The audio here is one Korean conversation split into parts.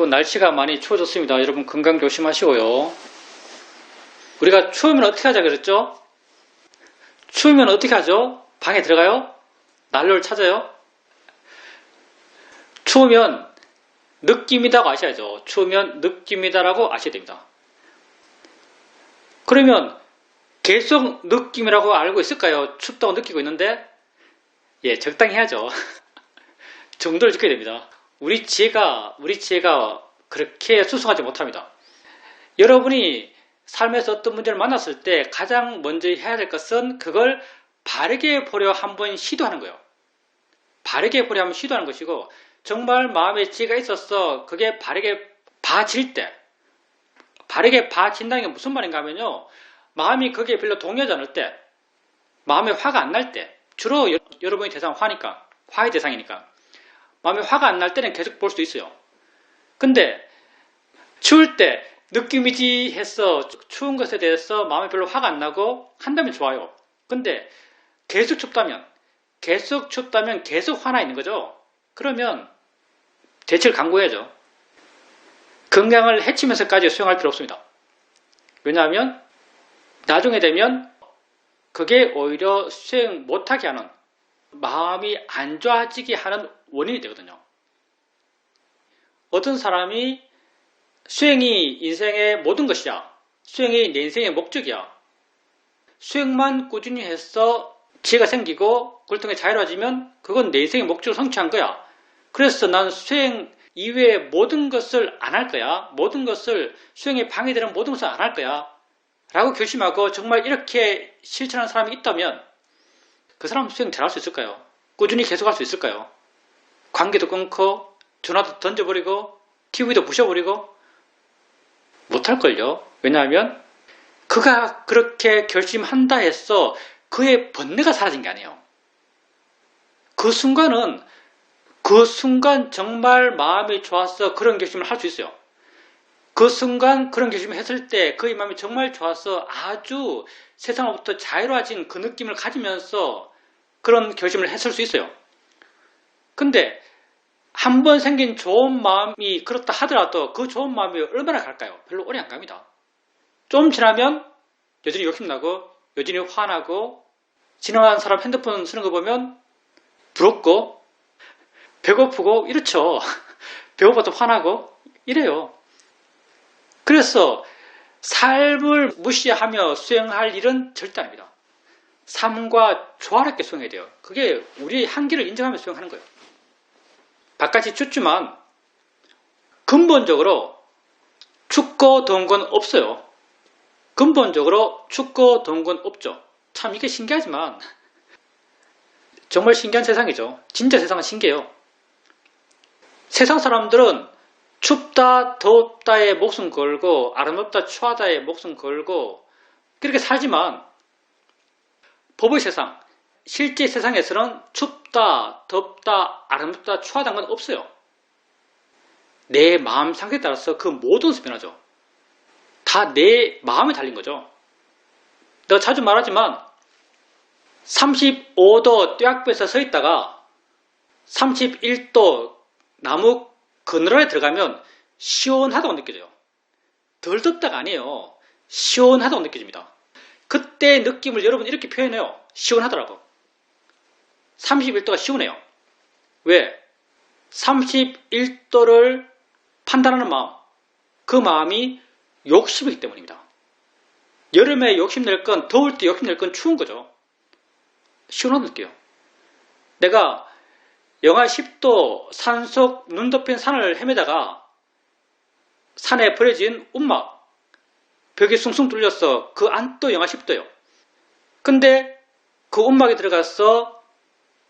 날씨가 많이 추워졌습니다. 여러분 건강 조심하시고요. 우리가 추우면 어떻게 하자 그랬죠? 추우면 어떻게 하죠? 방에 들어가요? 난로를 찾아요? 추우면 느낌이다고 아셔야죠. 추우면 느낌이다라고 아셔야 됩니다. 그러면 계속 느낌이라고 알고 있을까요? 춥다고 느끼고 있는데 적당히 해야죠. 정도를 지켜야 됩니다. 우리 지혜가 그렇게 수승하지 못합니다. 여러분이 삶에서 어떤 문제를 만났을 때 가장 먼저 해야 될 것은 그걸 바르게 보려 한번 시도하는 거예요. 바르게 보려 한번 시도하는 것이고, 정말 마음에 지혜가 있어서 그게 바르게 봐질 때, 바르게 봐진다는 게 무슨 말인가 하면요, 마음이 거기에 별로 동요하지 않을 때, 마음에 화가 안 날 때, 주로 여러분이 대상은 화의 대상이니까 마음에 화가 안 날 때는 계속 볼 수 있어요. 근데 추울 때 느낌이지 해서 추운 것에 대해서 마음에 별로 화가 안 나고 한다면 좋아요. 근데 계속 춥다면 계속 화나 있는 거죠. 그러면 대책을 강구해야죠. 건강을 해치면서까지 수용할 필요 없습니다. 왜냐하면 나중에 되면 그게 오히려 수행 못하게 하는, 마음이 안 좋아지게 하는 원인이 되거든요. 어떤 사람이 수행이 인생의 모든 것이야, 수행이 내 인생의 목적이야, 수행만 꾸준히 해서 지혜가 생기고 그걸 통해 자유로워지면 그건 내 인생의 목적을 성취한 거야. 그래서 난 수행 이외의 모든 것을 안 할 거야, 모든 것을, 수행에 방해되는 모든 것을 안 할 거야 라고 결심하고 정말 이렇게 실천하는 사람이 있다면 그 사람 수행 잘할 수 있을까요? 꾸준히 계속할 수 있을까요? 관계도 끊고 전화도 던져버리고 TV도 부셔버리고 못할걸요. 왜냐하면 그가 그렇게 결심한다 해서 그의 번뇌가 사라진 게 아니에요. 그 순간 정말 마음이 좋아서 그런 결심을 할 수 있어요. 그 순간 그런 결심을 했을 때 그의 마음이 정말 좋아서 아주 세상으로부터 자유로워진 그 느낌을 가지면서 그런 결심을 했을 수 있어요. 근데 한 번 생긴 좋은 마음이 그렇다 하더라도 그 좋은 마음이 얼마나 갈까요? 별로 오래 안 갑니다. 좀 지나면 여전히 욕심나고 여전히 화나고, 지나간 사람 핸드폰 쓰는 거 보면 부럽고 배고프고 이렇죠. 배고파도 화나고 이래요. 그래서 삶을 무시하며 수행할 일은 절대 아닙니다. 삶과 조화롭게 수행해야 돼요. 그게 우리의 한계를 인정하며 수행하는 거예요. 바깥이 춥지만 근본적으로 춥고 더운 건 없어요. 근본적으로 춥고 더운 건 없죠. 참 이게 신기하지만 정말 신기한 세상이죠. 진짜 세상은 신기해요. 세상 사람들은 춥다 덥다에 목숨 걸고 아름답다 추하다에 목숨 걸고 그렇게 살지만 법의 세상, 실제 세상에서는 춥다 덥다 아름답다 추하다는 건 없어요. 내 마음 상태에 따라서 그 모든 것이 변하죠. 다 내 마음에 달린 거죠. 내가 자주 말하지만 35도 뙤약볕에 서 있다가 31도 나무 그늘 안에 들어가면 시원하다고 느껴져요. 덜 덥다가 아니에요. 시원하다고 느껴집니다. 그때 느낌을 여러분 이렇게 표현해요. 시원하더라고. 31도가 시원해요. 왜? 31도를 판단하는 마음, 그 마음이 욕심이기 때문입니다. 여름에 욕심낼 건, 더울 때 욕심낼 건 추운 거죠. 시원하다 느껴요. 내가 영하 10도 산속 눈 덮인 산을 헤매다가 산에 버려진 움막, 벽이 숭숭 뚫렸어. 그 안도 영하 10도예요. 근데 그 움막에 들어가서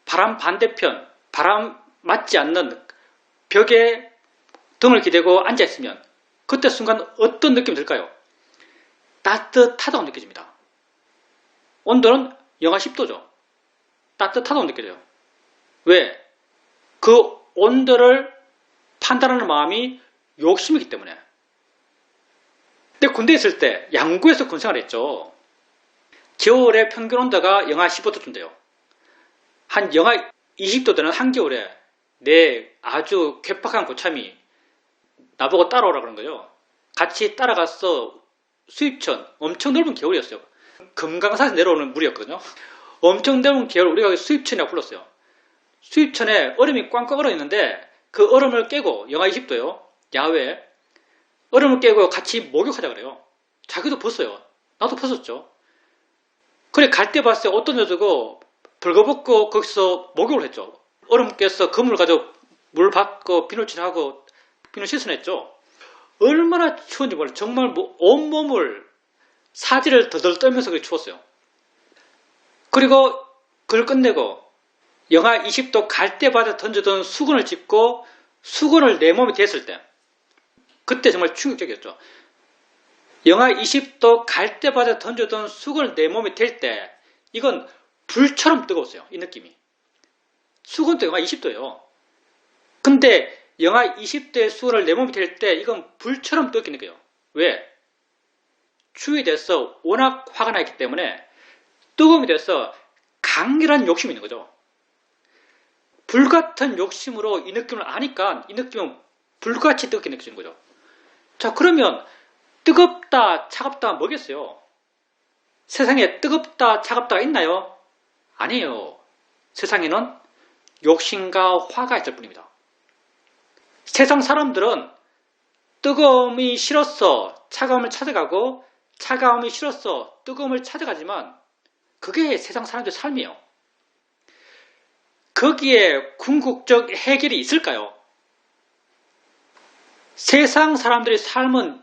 바람 반대편, 바람 맞지 않는 벽에 등을 기대고 앉아있으면 그때 순간 어떤 느낌이 들까요? 따뜻하다고 느껴집니다. 온도는 영하 10도죠. 따뜻하다고 느껴져요. 왜? 그 온도를 판단하는 마음이 욕심이기 때문에. 근데 군대에 있을 때 양구에서 군생활을 했죠. 겨울에 평균 온도가 영하 15도쯤 돼요. 한 영하 20도 되는 한겨울에 내 아주 괴팍한 고참이 나보고 따라오라 그런 거죠. 같이 따라가서 수입천, 엄청 넓은 개울이었어요. 금강산에서 내려오는 물이었거든요. 엄청 넓은 개울, 우리가 수입천이라고 불렀어요. 수입천에 얼음이 꽝꽝 얼어 있는데 그 얼음을 깨고, 영하 20도요. 야외. 얼음을 깨고 같이 목욕하자 그래요. 자기도 벗어요. 나도 벗었죠. 그래 갈 때 봤어요. 어떤 여자고 벌거벗고 거기서 목욕을 했죠. 얼음 깨서 그물 가지고 물 받고 비누칠하고 비누 씻어냈죠. 얼마나 추운지 몰라요. 정말 뭐 온몸을 사지를 더덜 떨면서 그렇게 추웠어요. 그리고 그걸 끝내고 영하 20도 갈대바다에 던져둔 수건을 짚고 수건을 내 몸에 댔을 때 그때 정말 충격적이었죠. 영하 20도 갈대바다에 던져둔 수건을 내 몸에 댈 때 이건 불처럼 뜨거웠어요. 이 느낌이. 수건도 영하 20도예요. 근데 영하 20도의 수건을 내 몸에 댈 때 이건 불처럼 뜨겁게 느껴요. 왜? 추위에 대해서 워낙 화가 나 있기 때문에 뜨거움에 대해서 강렬한 욕심이 있는 거죠. 불같은 욕심으로 이 느낌을 아니까 이 느낌은 불같이 뜨겁게 느껴지는 거죠. 자, 그러면 뜨겁다, 차갑다 뭐겠어요? 세상에 뜨겁다, 차갑다가 있나요? 아니에요. 세상에는 욕심과 화가 있을 뿐입니다. 세상 사람들은 뜨거움이 싫어서 차가움을 찾아가고 차가움이 싫어서 뜨거움을 찾아가지만 그게 세상 사람들의 삶이에요. 거기에 궁극적 해결이 있을까요? 세상 사람들의 삶은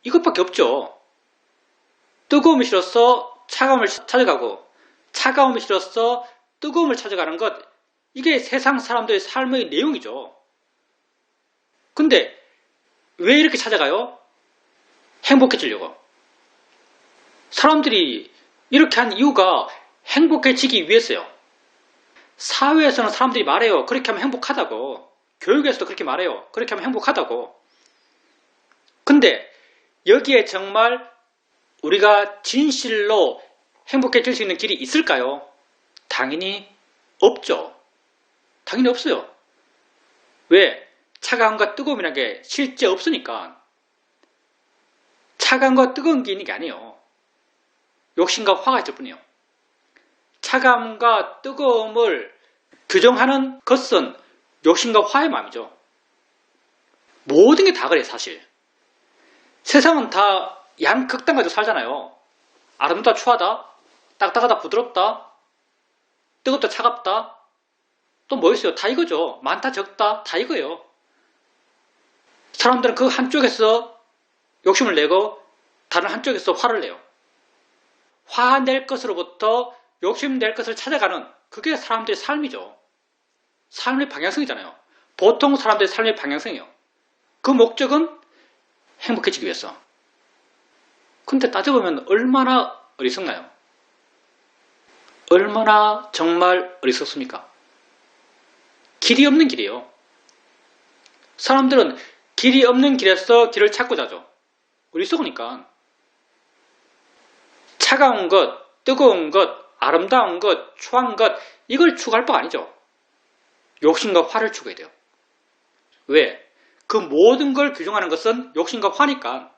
이것밖에 없죠. 뜨거움이 싫어서 차가움을 찾아가고 차가움이 싫어서 뜨거움을 찾아가는 것, 이게 세상 사람들의 삶의 내용이죠. 근데 왜 이렇게 찾아가요? 행복해지려고. 사람들이 이렇게 한 이유가 행복해지기 위해서요. 사회에서는 사람들이 말해요. 그렇게 하면 행복하다고. 교육에서도 그렇게 말해요. 그렇게 하면 행복하다고. 근데 여기에 정말 우리가 진실로 행복해질 수 있는 길이 있을까요? 당연히 없죠. 당연히 없어요. 왜? 차가움과 뜨거움이라는 게 실제 없으니까. 차가움과 뜨거운 게 있는 게 아니에요. 욕심과 화가 있을 뿐이에요. 차가움과 뜨거움을 규정하는 것은 욕심과 화의 마음이죠. 모든 게 다 그래요, 사실. 세상은 다 양극단 가지고 살잖아요. 아름답다, 추하다, 딱딱하다, 부드럽다, 뜨겁다, 차갑다. 또 뭐 있어요? 다 이거죠. 많다, 적다, 다 이거예요. 사람들은 그 한쪽에서 욕심을 내고 다른 한쪽에서 화를 내요. 화낼 것으로부터 욕심낼 것을 찾아가는, 그게 사람들의 삶이죠. 삶의 방향성이잖아요. 보통 사람들의 삶의 방향성이에요. 그 목적은 행복해지기 위해서. 근데 따져보면 얼마나 어리석나요? 얼마나 정말 어리석습니까? 길이 없는 길이에요. 사람들은 길이 없는 길에서 길을 찾고자 하죠. 어리석으니까. 차가운 것, 뜨거운 것, 아름다운 것, 추한 것, 이걸 추구할 바가 아니죠. 욕심과 화를 추구해야 돼요. 왜? 그 모든 걸 규정하는 것은 욕심과 화니까.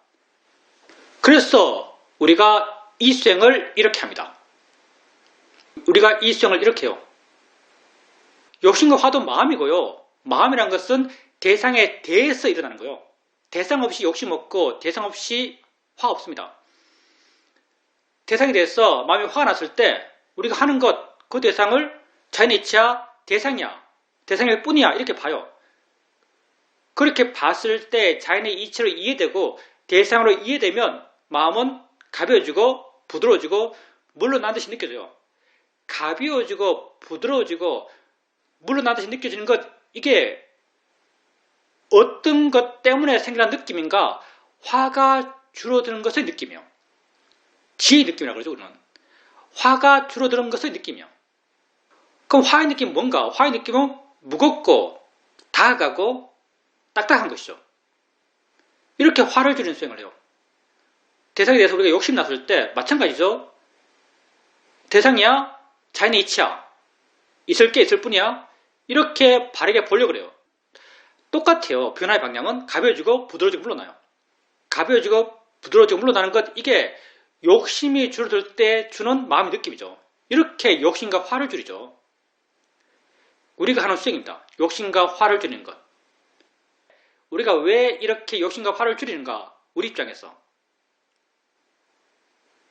그래서 우리가 이 수행을 이렇게 합니다. 우리가 이 수행을 이렇게 해요. 욕심과 화도 마음이고요. 마음이란 것은 대상에 대해서 일어나는 거예요. 대상 없이 욕심 없고 대상 없이 화 없습니다. 대상에 대해서 마음이 화가 났을 때 우리가 하는 것, 그 대상을 자연의 이치야, 대상이야, 대상일 뿐이야 이렇게 봐요. 그렇게 봤을 때 자연의 이치로 이해되고 대상으로 이해되면 마음은 가벼워지고 부드러워지고 물러난 듯이 느껴져요. 가벼워지고 부드러워지고 물러난 듯이 느껴지는 것, 이게 어떤 것 때문에 생겨난 느낌인가? 화가 줄어드는 것의 느낌이요. 지의 느낌이라고 그러죠, 우리는. 화가 줄어드는 것의 느낌이요. 그럼 화의 느낌은 뭔가? 화의 느낌은 무겁고 다가가고 딱딱한 것이죠. 이렇게 화를 줄이는 수행을 해요. 대상에 대해서 우리가 욕심났을 때 마찬가지죠. 대상이야? 자연의 이치야? 있을 게 있을 뿐이야? 이렇게 바르게 보려고 그래요. 똑같아요. 변화의 방향은 가벼워지고 부드러워지고 물러나요. 가벼워지고 부드러워지고 물러나는 것, 이게 욕심이 줄어들 때 주는 마음의 느낌이죠. 이렇게 욕심과 화를 줄이죠. 우리가 하는 수행입니다. 욕심과 화를 줄이는 것. 우리가 왜 이렇게 욕심과 화를 줄이는가?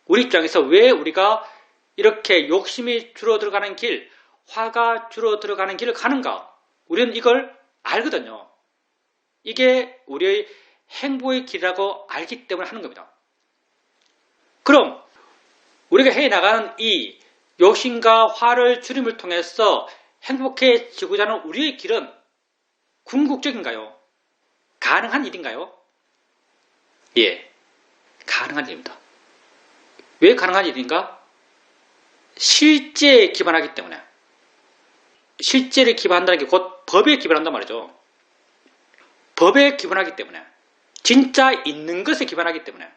우리 입장에서 왜 우리가 이렇게 욕심이 줄어들어가는 길, 화가 줄어들어가는 길을 가는가? 우리는 이걸 알거든요. 이게 우리의 행복의 길이라고 알기 때문에 하는 겁니다. 그럼 우리가 해나가는 이 욕심과 화를 줄임을 통해서 행복해지고자 하는 우리의 길은 궁극적인가요? 가능한 일인가요? 예, 가능한 일입니다. 왜 가능한 일인가? 실제에 기반하기 때문에. 실제를 기반한다는 게 곧 법에 기반한단 말이죠. 법에 기반하기 때문에. 진짜 있는 것에 기반하기 때문에.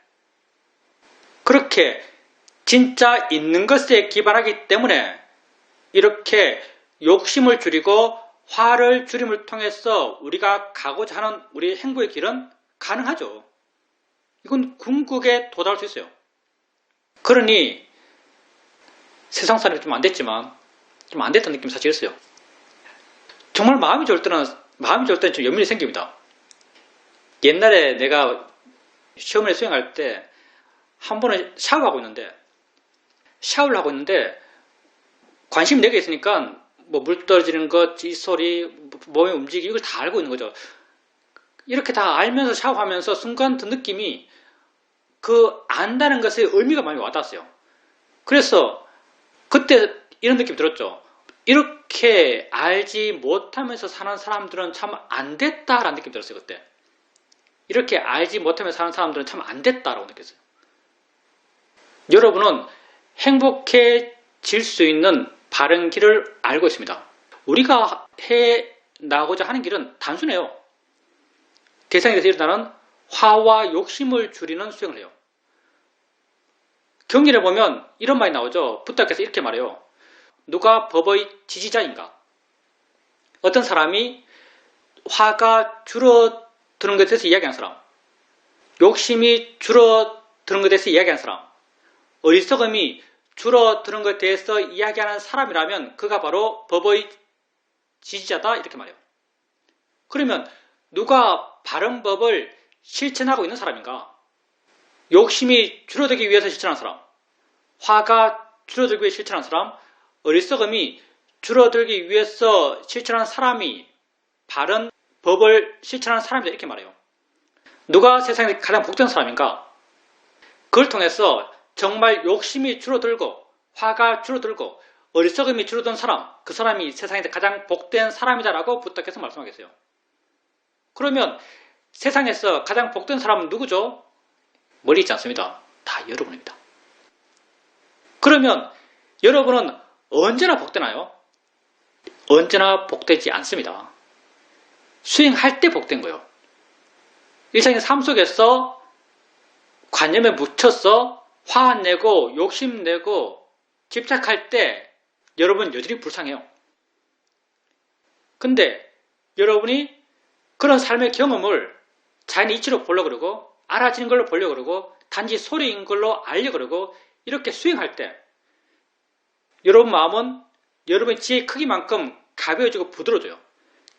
그렇게 진짜 있는 것에 기반하기 때문에 이렇게 욕심을 줄이고 화를 줄임을 통해서 우리가 가고자 하는 우리의 행복의 길은 가능하죠. 이건 궁극에 도달할 수 있어요. 그러니 세상 사람이 좀 안 됐지만 좀 안 됐다는 느낌이 사실 있어요. 정말 마음이 좋을 때는 좀 연민이 생깁니다. 옛날에 내가 시험을 수행할 때 한 번은 샤워를 하고 있는데 관심이 내게 있으니까 뭐 물 떨어지는 것, 이 소리, 몸의 움직임, 이걸 다 알고 있는 거죠. 이렇게 다 알면서 샤워하면서 순간 든 느낌이 그 안다는 것의 의미가 많이 와닿았어요. 그래서 그때 이런 느낌이 들었죠. 이렇게 알지 못하면서 사는 사람들은 참 안 됐다라는 느낌이 들었어요. 그때. 이렇게 알지 못하면서 사는 사람들은 참 안 됐다라고 느꼈어요. 여러분은 행복해질 수 있는 바른 길을 알고 있습니다. 우리가 해나가고자 하는 길은 단순해요. 대상에서 일어나는 화와 욕심을 줄이는 수행을 해요. 경전에 보면 이런 말이 나오죠. 부탁께서 이렇게 말해요. 누가 법의 지지자인가? 어떤 사람이 화가 줄어드는 것에 대해서 이야기하는 사람, 욕심이 줄어드는 것에 대해서 이야기하는 사람, 어리석음이 줄어드는 것에 대해서 이야기하는 사람이라면 그가 바로 법의 지지자다 이렇게 말해요. 그러면 누가 바른 법을 실천하고 있는 사람인가? 욕심이 줄어들기 위해서 실천하는 사람, 화가 줄어들기 위해 실천하는 사람, 어리석음이 줄어들기 위해서 실천하는 사람이 바른 법을 실천하는 사람이다 이렇게 말해요. 누가 세상에 가장 복된 사람인가? 그걸 통해서 정말 욕심이 줄어들고 화가 줄어들고 어리석음이 줄어든 사람, 그 사람이 세상에서 가장 복된 사람이다라고 부탁해서 말씀하겠어요. 그러면 세상에서 가장 복된 사람은 누구죠? 멀리 있지 않습니다. 다 여러분입니다. 그러면 여러분은 언제나 복되나요? 언제나 복되지 않습니다. 수행할 때 복된 거예요. 일상의 삶 속에서 관념에 묻혀서 화내고 욕심내고 집착할 때 여러분 여전히 불쌍해요. 근데 여러분이 그런 삶의 경험을 자연의 이치로 보려고 그러고 알아지는 걸로 보려고 그러고 단지 소리인 걸로 알려고 그러고 이렇게 수행할 때 여러분 마음은 여러분의 지혜의 크기만큼 가벼워지고 부드러워져요.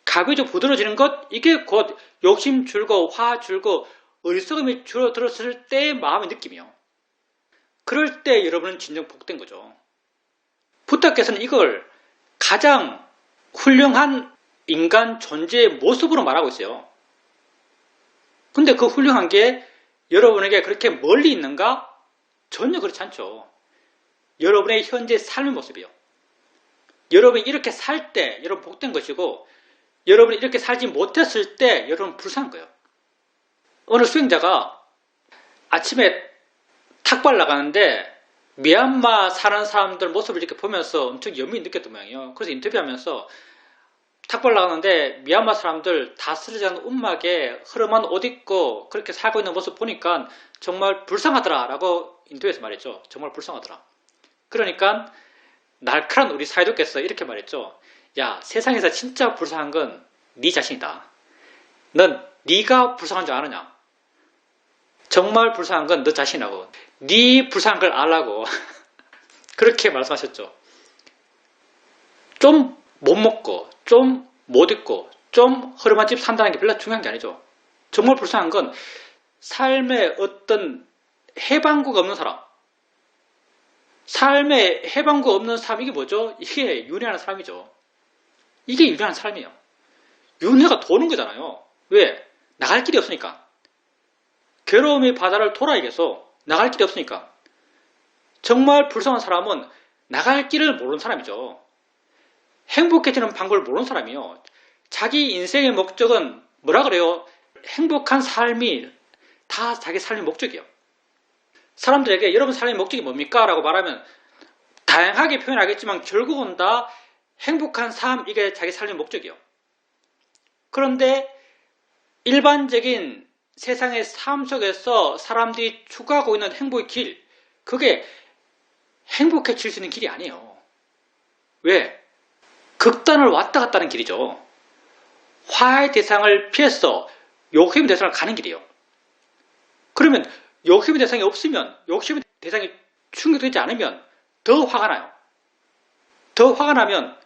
가벼워지고 부드러워지는 것, 이게 곧 욕심 줄고 화 줄고 어리석음이 줄어들었을 때의 마음의 느낌이요. 그럴 때 여러분은 진정 복된 거죠. 부탁께서는 이걸 가장 훌륭한 인간 존재의 모습으로 말하고 있어요. 근데 그 훌륭한 게 여러분에게 그렇게 멀리 있는가? 전혀 그렇지 않죠. 여러분의 현재 삶의 모습이요. 여러분이 이렇게 살 때 여러분 복된 것이고 여러분이 이렇게 살지 못했을 때 여러분 불쌍한 거예요. 어느 수행자가 아침에 탁발 나가는데 미얀마 사는 사람들 모습을 이렇게 보면서 엄청 연민이 느꼈던 모양이에요. 그래서 인터뷰하면서 탁발 나가는데 미얀마 사람들 다 쓰러져 있는 움막에 흐름한 옷 입고 그렇게 살고 있는 모습 보니까 정말 불쌍하더라 라고 인터뷰에서 말했죠. 정말 불쌍하더라. 그러니까 날카로운 우리 사회도께서 이렇게 말했죠. 야, 세상에서 진짜 불쌍한 건 네 자신이다. 넌 네가 불쌍한 줄 아느냐? 정말 불쌍한 건 너 자신하고 네 불쌍한 걸 알라고 그렇게 말씀하셨죠. 좀 못 먹고 좀 못 입고 좀 허름한 집 산다는 게 별로 중요한 게 아니죠. 정말 불쌍한 건 삶의 어떤 해방구가 없는 사람, 삶의 해방구 없는 사람, 이게 뭐죠? 이게 윤회하는 사람이죠. 이게 윤회하는 사람이에요. 윤회가 도는 거잖아요. 왜? 나갈 길이 없으니까. 괴로움의 바다를 돌아야겠어. 나갈 길이 없으니까. 정말 불쌍한 사람은 나갈 길을 모르는 사람이죠. 행복해지는 방법을 모르는 사람이요. 자기 인생의 목적은 뭐라 그래요? 행복한 삶이 다 자기 삶의 목적이에요. 사람들에게 여러분 삶의 목적이 뭡니까? 라고 말하면 다양하게 표현하겠지만 결국은 다 행복한 삶, 이게 자기 삶의 목적이에요. 그런데 일반적인 세상의 삶 속에서 사람들이 추구하고 있는 행복의 길, 그게 행복해질 수 있는 길이 아니에요. 왜? 극단을 왔다 갔다 하는 길이죠. 화의 대상을 피해서 욕심의 대상을 가는 길이에요. 그러면 욕심의 대상이 없으면, 욕심의 대상이 충족되지 않으면 더 화가 나요. 더 화가 나면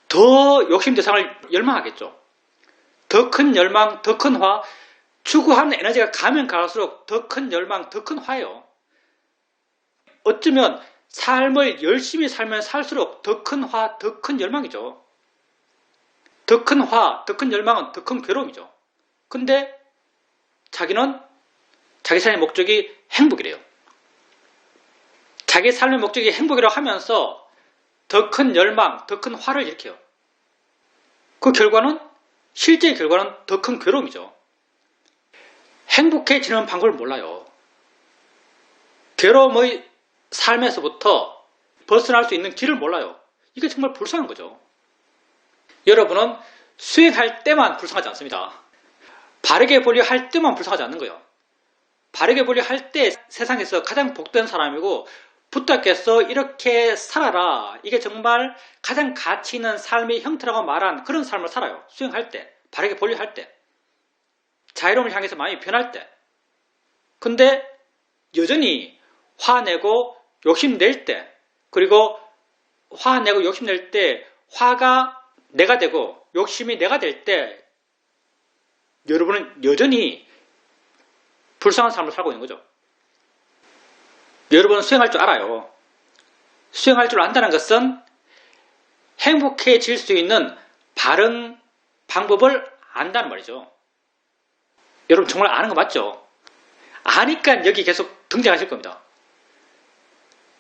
더 욕심 대상을 열망하겠죠. 더 큰 열망, 더 큰 화, 추구하는 에너지가 가면 갈수록 더 큰 열망, 더 큰 화예요. 어쩌면 삶을 열심히 살면 살수록 더 큰 화, 더 큰 열망이죠. 더 큰 화, 더 큰 열망은 더 큰 괴로움이죠. 근데 자기는 자기 삶의 목적이 행복이래요. 자기 삶의 목적이 행복이라고 하면서 더 큰 열망, 더 큰 화를 일으켜요. 그 결과는, 실제 결과는 더 큰 괴로움이죠. 행복해지는 방법을 몰라요. 괴로움의 삶에서부터 벗어날 수 있는 길을 몰라요. 이게 정말 불쌍한 거죠. 여러분은 수행할 때만 불쌍하지 않습니다. 바르게 보려 할 때만 불쌍하지 않는 거예요. 바르게 보려 할 때 세상에서 가장 복된 사람이고 부탁께서 이렇게 살아라, 이게 정말 가장 가치 있는 삶의 형태라고 말한 그런 삶을 살아요. 수행할 때, 바르게 보려 할 때, 자유로움을 향해서 마음이 변할 때. 근데 여전히 화내고 욕심낼 때, 그리고 화내고 욕심낼 때 화가 내가 되고 욕심이 내가 될 때 여러분은 여전히 불쌍한 삶을 살고 있는 거죠. 여러분은 수행할 줄 알아요. 수행할 줄 안다는 것은 행복해질 수 있는 바른 방법을 안다는 말이죠. 여러분 정말 아는 거 맞죠? 아니까 여기 계속 등장하실 겁니다.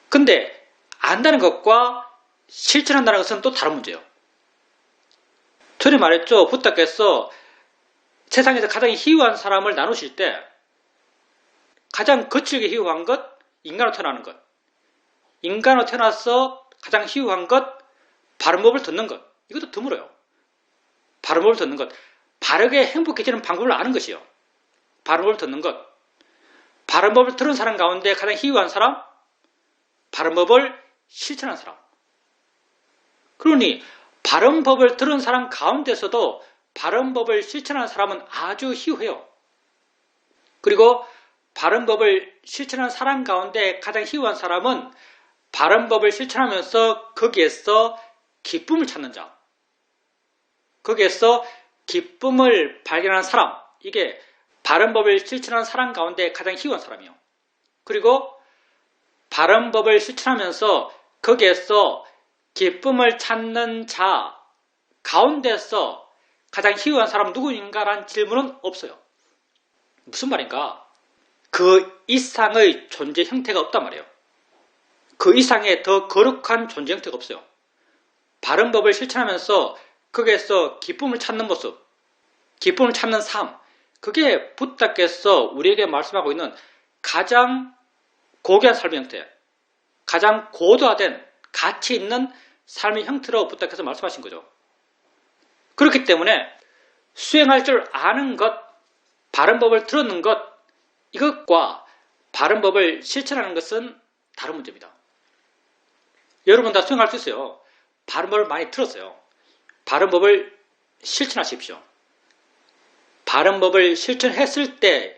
근데 안다는 것과 실천한다는 것은 또 다른 문제예요. 전에 말했죠. 부탁께서 세상에서 가장 희유한 사람을 나누실 때 가장 거칠게 희유한 것, 인간으로 태어나는 것. 인간으로 태어나서 가장 희유한 것, 바른 법을 듣는 것. 이것도 드물어요. 바른 법을 듣는 것. 바르게 행복해지는 방법을 아는 것이요. 바른 법을 듣는 것. 바른 법을 들은 사람 가운데 가장 희유한 사람, 바른 법을 실천한 사람. 그러니 바른 법을 들은 사람 가운데서도 바른 법을 실천하는 사람은 아주 희유해요. 그리고 바른 법을 실천하는 사람 가운데 가장 희유한 사람은 바른 법을 실천하면서 거기에서 기쁨을 찾는 자. 거기에서 기쁨을 발견하는 사람. 이게 바른 법을 실천하는 사람 가운데 가장 희유한 사람이에요. 그리고 바른 법을 실천하면서 거기에서 기쁨을 찾는 자 가운데서 가장 희유한 사람은 누구인가라는 질문은 없어요. 무슨 말인가? 그 이상의 존재 형태가 없단 말이에요. 그 이상의 더 거룩한 존재 형태가 없어요. 바른 법을 실천하면서 거기에서 기쁨을 찾는 모습, 기쁨을 찾는 삶, 그게 부다께서 우리에게 말씀하고 있는 가장 고귀한 삶의 형태, 가장 고도화된 가치 있는 삶의 형태로 부다께서 말씀하신 거죠. 그렇기 때문에 수행할 줄 아는 것, 바른 법을 들었는 것, 이것과 바른 법을 실천하는 것은 다른 문제입니다. 여러분 다 수행할 수 있어요. 바른 법을 많이 들었어요. 바른 법을 실천하십시오. 바른 법을 실천했을 때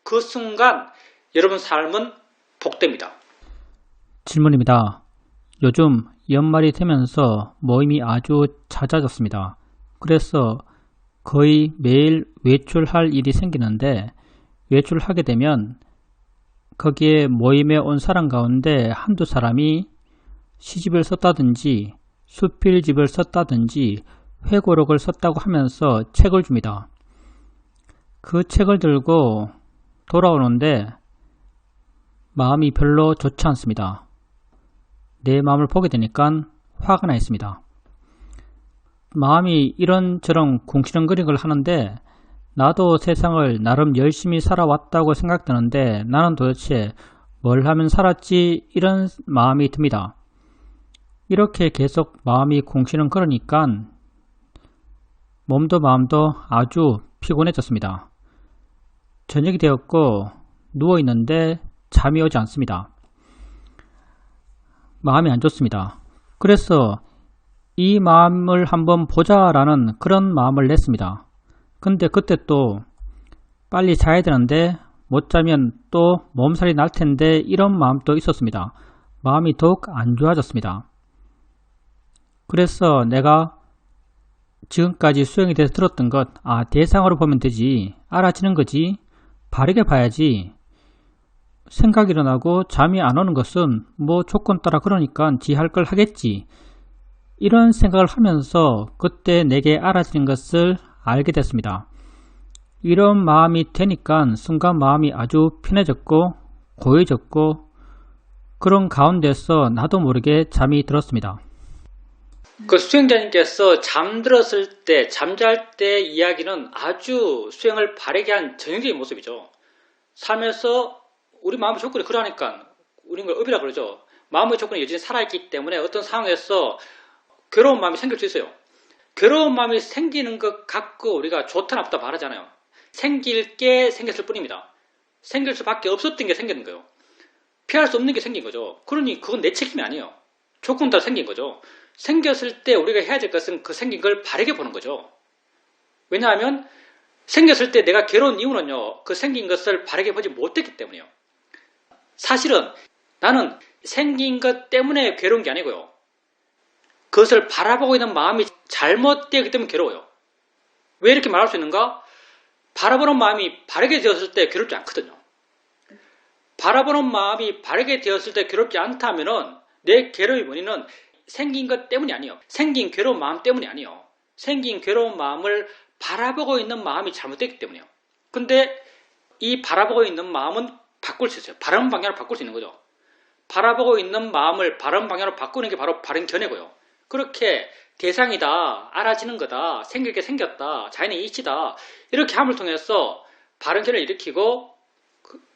그 순간 여러분 삶은 복됩니다. 질문입니다. 요즘 연말이 되면서 모임이 아주 잦아졌습니다. 그래서 거의 매일 외출할 일이 생기는데 외출하게 되면 거기에 모임에 온 사람 가운데 한두 사람이 시집을 썼다든지 수필집을 썼다든지 회고록을 썼다고 하면서 책을 줍니다. 그 책을 들고 돌아오는데 마음이 별로 좋지 않습니다. 내 마음을 보게 되니까 화가 나 있습니다. 마음이 이런저런 궁시렁거리는 하는데 나도 세상을 나름 열심히 살아왔다고 생각되는데 나는 도대체 뭘 하면 살았지, 이런 마음이 듭니다. 이렇게 계속 마음이 궁시렁거리니까 몸도 마음도 아주 피곤해졌습니다. 저녁이 되었고 누워있는데 잠이 오지 않습니다. 마음이 안 좋습니다. 그래서 이 마음을 한번 보자라는 그런 마음을 냈습니다. 근데 그때 또 빨리 자야 되는데 못 자면 또 몸살이 날 텐데 이런 마음도 있었습니다. 마음이 더욱 안 좋아졌습니다. 그래서 내가 지금까지 수행에 대해서 들었던 것, 대상으로 보면 되지, 알아지는 거지, 바르게 봐야지, 생각이 일어나고 잠이 안 오는 것은 뭐 조건 따라 그러니까 지 할 걸 하겠지, 이런 생각을 하면서 그때 내게 알아지는 것을 알게 됐습니다. 이런 마음이 되니까 순간 마음이 아주 편해졌고 고요해졌고 그런 가운데서 나도 모르게 잠이 들었습니다. 그 수행자님께서 잠들었을 때, 잠잘 때 이야기는 아주 수행을 바르게 한 전형적인 모습이죠. 삶에서 우리 마음의 조건이 그러니까 우리는 걸 업이라 그러죠. 마음의 조건이 여전히 살아있기 때문에 어떤 상황에서 괴로운 마음이 생길 수 있어요. 괴로운 마음이 생기는 것 갖고 우리가 좋다 나쁘다 말하잖아요. 생길 게 생겼을 뿐입니다. 생길 수밖에 없었던 게 생기는 거예요. 피할 수 없는 게 생긴 거죠. 그러니 그건 내 책임이 아니에요. 조건 따라 생긴 거죠. 생겼을 때 우리가 해야 될 것은 그 생긴 걸 바르게 보는 거죠. 왜냐하면 생겼을 때 내가 괴로운 이유는요, 그 생긴 것을 바르게 보지 못했기 때문이에요. 사실은 나는 생긴 것 때문에 괴로운 게 아니고요, 그것을 바라보고 있는 마음이 잘못되기 때문에 괴로워요. 왜 이렇게 말할 수 있는가? 바라보는 마음이 바르게 되었을 때 괴롭지 않거든요. 바라보는 마음이 바르게 되었을 때 괴롭지 않다면은 내 괴로움의 원인은 생긴 것 때문이 아니에요. 생긴 괴로운 마음 때문이 아니에요. 생긴 괴로운 마음을 바라보고 있는 마음이 잘못됐기 때문이에요. 근데 이 바라보고 있는 마음은 바꿀 수 있어요. 바른 방향으로 바꿀 수 있는 거죠. 바라보고 있는 마음을 바른 방향으로 바꾸는 게 바로 바른 견해고요. 그렇게 대상이다, 알아지는 거다, 생길 게 생겼다, 자연의 이치다, 이렇게 함을 통해서 바른 견해를 일으키고,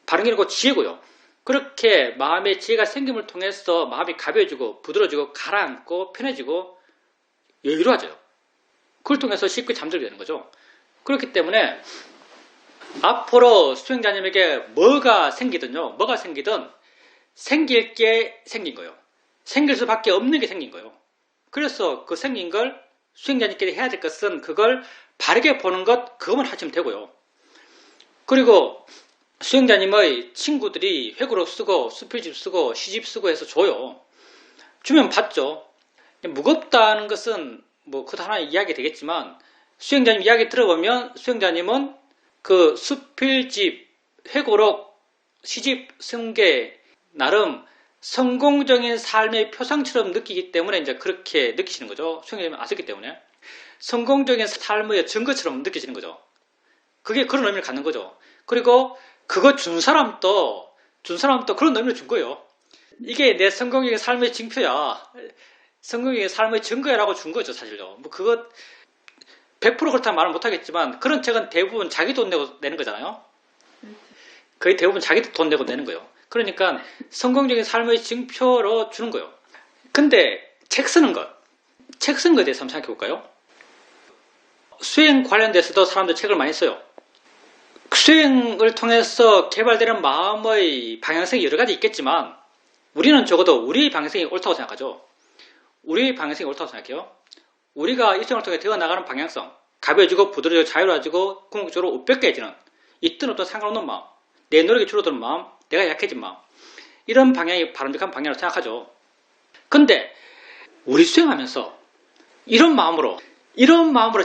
바른 견해고 지혜고요. 그렇게 마음의 지혜가 생김을 통해서 마음이 가벼워지고 부드러워지고 가라앉고 편해지고 여유로워져요. 그걸 통해서 쉽게 잠들게 되는 거죠. 그렇기 때문에 앞으로 수행자님에게 뭐가 생기든 생길 게 생긴 거예요. 생길 수밖에 없는 게 생긴 거예요. 그래서 그 생긴 걸 수행자님께서 해야 될 것은 그걸 바르게 보는 것, 그것만 하시면 되고요. 그리고 수행자님의 친구들이 회고록 쓰고 수필집 쓰고 시집 쓰고 해서 줘요. 주면 받죠. 무겁다는 것은 뭐 그것도 하나의 이야기 되겠지만, 수행자님 이야기 들어보면 수행자님은 그 수필집, 회고록, 시집 쓴 게 나름 성공적인 삶의 표상처럼 느끼기 때문에 이제 그렇게 느끼시는 거죠. 수행자님은 아셨기 때문에 성공적인 삶의 증거처럼 느껴지는 거죠. 그게 그런 의미를 갖는 거죠. 그리고 그거 준 사람도 그런 의미를 준 거예요. 이게 내 성공적인 삶의 증표야, 성공적인 삶의 증거야라고 준 거죠, 사실요. 뭐 그거 100% 그렇다는 말은 못하겠지만, 그런 책은 대부분 자기 돈 내고 내는 거잖아요. 거의 대부분 자기 돈 내고 내는 거예요. 그러니까 성공적인 삶의 증표로 주는 거예요. 근데 책 쓰는 것에 대해서 한번 생각해 볼까요? 수행 관련돼서도 사람들 책을 많이 써요. 수행을 통해서 개발되는 마음의 방향성이 여러 가지 있겠지만, 우리는 적어도 우리의 방향성이 옳다고 생각하죠. 우리의 방향성이 옳다고 생각해요. 우리가 일생을 통해 되어나가는 방향성, 가벼워지고 부드러워지고 자유로워지고 궁극적으로 우백해지는 있든 어떤 상관없는 마음, 내 노력이 줄어드는 마음, 내가 약해진 마음, 이런 방향이 바람직한 방향으로 생각하죠. 근데 우리 수행하면서 이런 마음으로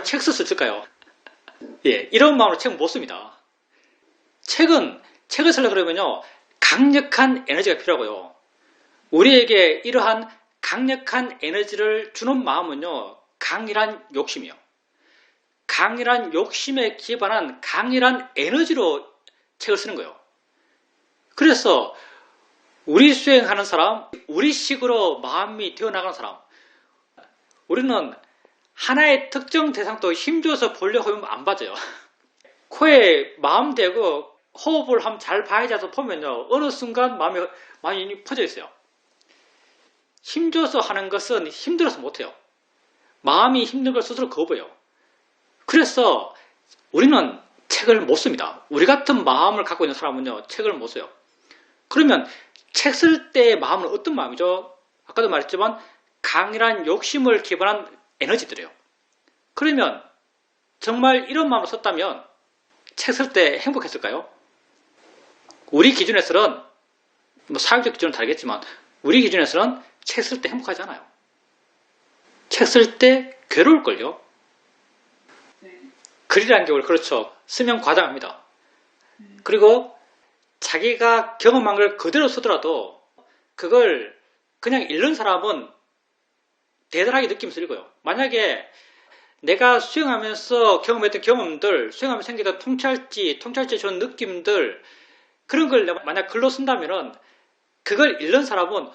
책 쓸 수 있을까요? 예, 이런 마음으로 책 못 씁니다. 책을 쓰려고 그러면요, 강력한 에너지가 필요하고요. 우리에게 이러한 강력한 에너지를 주는 마음은요, 강렬한 욕심이요. 강렬한 욕심에 기반한 강렬한 에너지로 책을 쓰는 거예요. 그래서 우리 수행하는 사람, 우리식으로 마음이 되어나가는 사람, 우리는 하나의 특정 대상도 힘줘서 보려고 하면 안 맞아요. 코에 마음 대고 호흡을 한번 잘 봐야지 해서 보면요, 어느 순간 마음이 퍼져 있어요. 힘줘서 하는 것은 힘들어서 못해요. 마음이 힘든 걸 스스로 거부해요. 그래서 우리는 책을 못 씁니다. 우리 같은 마음을 갖고 있는 사람은요, 책을 못 써요. 그러면 책 쓸 때의 마음은 어떤 마음이죠? 아까도 말했지만 강렬한 욕심을 기반한 에너지들이에요. 그러면 정말 이런 마음으로 썼다면 책 쓸 때 행복했을까요? 우리 기준에서는 사회적 기준은 다르겠지만 우리 기준에서는 책 쓸 때 행복하지 않아요. 책 쓸 때 괴로울걸요? 글이라는 게 그렇죠. 쓰면 과장합니다. 그리고 자기가 경험한 걸 그대로 쓰더라도 그걸 그냥 읽는 사람은 대단하게 느끼면서 읽어요. 만약에 내가 수행하면서 경험했던 경험들, 수행하면서 생기던 통찰지에 주는 느낌들, 그런 걸 내가 만약 글로 쓴다면은 그걸 읽는 사람은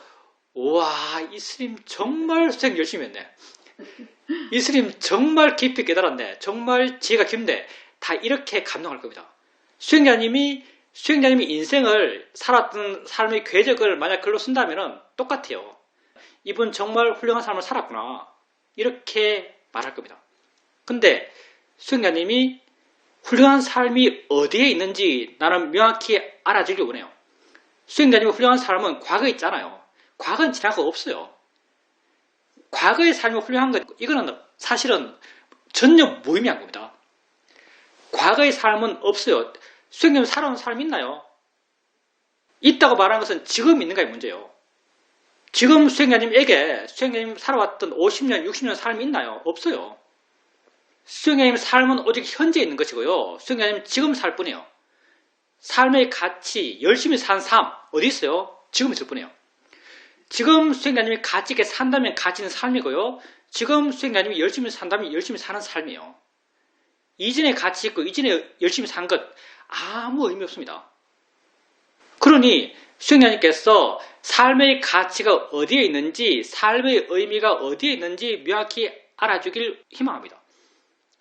와, 이 스님 정말 수행 열심히 했네. 이 스님 정말 깊이 깨달았네. 정말 지혜가 깊네. 다 이렇게 감동할 겁니다. 수행자님이 인생을 살았던 삶의 궤적을 만약 글로 쓴다면 똑같아요. 이분 정말 훌륭한 삶을 살았구나. 이렇게 말할 겁니다. 근데 수행자님이 훌륭한 삶이 어디에 있는지 나는 명확히 알아주길 원해요. 수행자님의 훌륭한 삶은 과거에 있잖아요. 과거는 지나고 없어요. 과거의 삶이 훌륭한 것, 이거는 사실은 전혀 무의미한 겁니다. 과거의 삶은 없어요. 수행자님 살아온 삶이 있나요? 있다고 말하는 것은 지금 있는가의 문제예요. 지금 수행자님 살아왔던 50년, 60년 삶이 있나요? 없어요. 수행자님 삶은 오직 현재에 있는 것이고요. 수행자님 지금 살 뿐이에요. 삶의 가치, 열심히 산 삶, 어디 있어요? 지금 있을 뿐이에요. 지금 수행자님이 가치 있게 산다면 가치 있는 삶이고요. 지금 수행자님이 열심히 산다면 열심히 사는 삶이에요. 이전에 가치 있고 이전에 열심히 산 것 아무 의미 없습니다. 그러니 수행자님께서 삶의 가치가 어디에 있는지, 삶의 의미가 어디에 있는지 명확히 알아주길 희망합니다.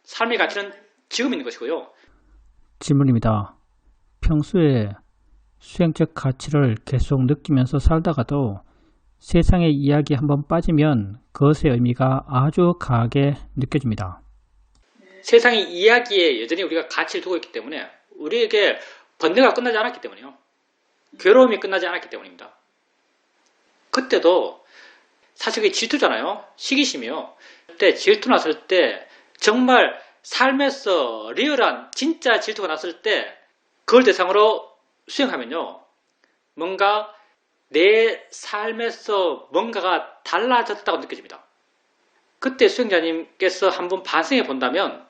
삶의 가치는 지금 있는 것이고요. 질문입니다. 평소에 수행적 가치를 계속 느끼면서 살다가도 세상의 이야기에 한번 빠지면 그것의 의미가 아주 강하게 느껴집니다. 세상의 이야기에 여전히 우리가 가치를 두고 있기 때문에 우리에게 번뇌가 끝나지 않았기 때문이요. 괴로움이 끝나지 않았기 때문입니다. 그때도 사실 그게 질투잖아요. 시기심이요. 그때 질투 났을 때 정말 삶에서 리얼한 진짜 질투가 났을 때 그걸 대상으로 수행하면요. 뭔가 내 삶에서 뭔가가 달라졌다고 느껴집니다. 그때 수행자님께서 한번 반성해 본다면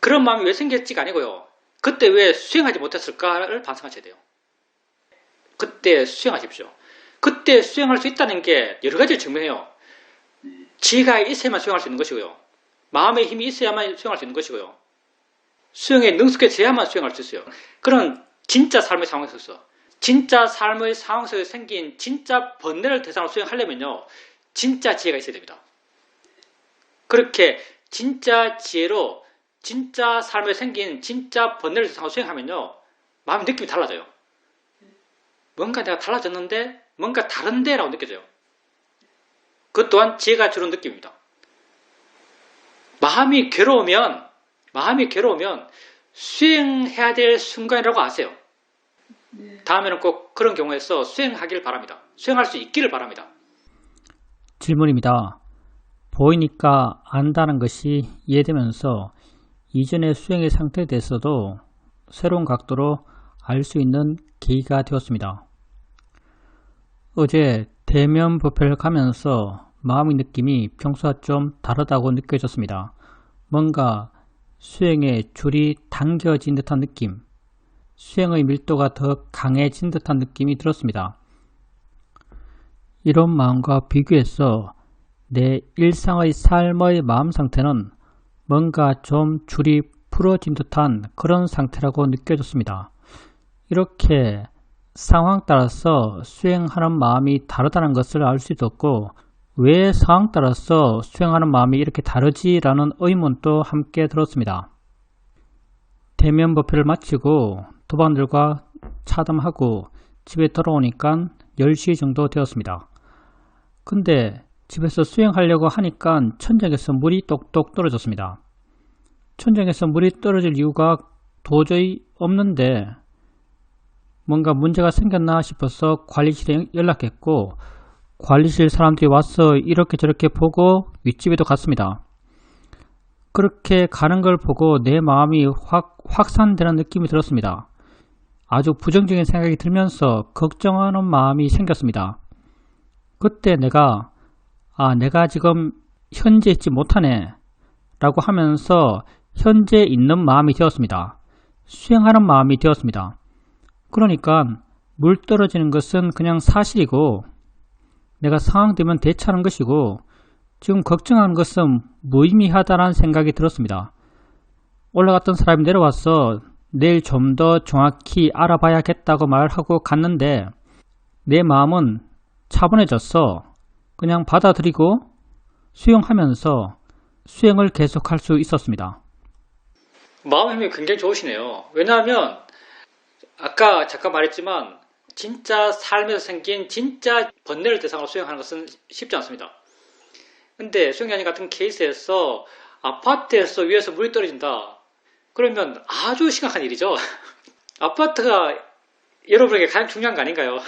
그런 마음이 왜 생겼지가 아니고요. 그때 왜 수행하지 못했을까를 반성하셔야 돼요. 그때 수행하십시오. 그때 수행할 수 있다는 게 여러 가지를 증명해요. 지혜가 있어야만 수행할 수 있는 것이고요. 마음의 힘이 있어야만 수행할 수 있는 것이고요. 수행에 능숙해져야만 수행할 수 있어요. 그런 진짜 삶의 상황에서 진짜 삶의 상황에서 생긴 진짜 번뇌를 대상으로 수행하려면요. 진짜 지혜가 있어야 됩니다. 그렇게 진짜 지혜로 진짜 삶에 생긴 진짜 번뇌를 대상으로 수행하면요. 마음의 느낌이 달라져요. 뭔가 내가 달라졌는데 뭔가 다른데 라고 느껴져요. 그것 또한 지혜가 주는 느낌입니다. 마음이 괴로우면 수행해야 될 순간이라고 아세요. 다음에는 꼭 그런 경우에서 수행하길 바랍니다. 수행할 수 있기를 바랍니다. 질문입니다. 보이니까 안다는 것이 이해되면서 이전의 수행의 상태에 대해서도 새로운 각도로 알 수 있는 계기가 되었습니다. 어제 대면 법회를 가면서 마음의 느낌이 평소와 좀 다르다고 느껴졌습니다. 뭔가 수행의 줄이 당겨진 듯한 느낌, 수행의 밀도가 더 강해진 듯한 느낌이 들었습니다. 이런 마음과 비교해서 내 일상의 삶의 마음 상태는 뭔가 좀 줄이 풀어진 듯한 그런 상태라고 느껴졌습니다. 이렇게 상황 따라서 수행하는 마음이 다르다는 것을 알 수 있었고, 왜 상황 따라서 수행하는 마음이 이렇게 다르지라는 의문도 함께 들었습니다. 대면 법회를 마치고 도반들과 차담하고 집에 돌아오니까 10시 정도 되었습니다. 근데 집에서 수행하려고 하니까 천장에서 물이 똑똑 떨어졌습니다. 천장에서 물이 떨어질 이유가 도저히 없는데 뭔가 문제가 생겼나 싶어서 관리실에 연락했고, 관리실 사람들이 와서 이렇게 저렇게 보고 윗집에도 갔습니다. 그렇게 가는 걸 보고 내 마음이 확산되는 느낌이 들었습니다. 아주 부정적인 생각이 들면서 걱정하는 마음이 생겼습니다. 그때 내가 지금 현재 있지 못하네 라고 하면서 현재 있는 마음이 되었습니다. 수행하는 마음이 되었습니다. 그러니까 물 떨어지는 것은 그냥 사실이고 내가 상황되면 대처하는 것이고 지금 걱정하는 것은 무의미하다는 생각이 들었습니다. 올라갔던 사람이 내려와서 내일 좀 더 정확히 알아봐야겠다고 말하고 갔는데 내 마음은 차분해졌어. 그냥 받아들이고 수용하면서 수행을 계속할 수 있었습니다. 마음의 힘이 굉장히 좋으시네요. 왜냐하면 아까 잠깐 말했지만 진짜 삶에서 생긴 진짜 번뇌를 대상으로 수행하는 것은 쉽지 않습니다. 근데 수행자님 같은 케이스에서 아파트에서 위에서 물이 떨어진다. 그러면 아주 심각한 일이죠. 아파트가 여러분에게 가장 중요한 거 아닌가요?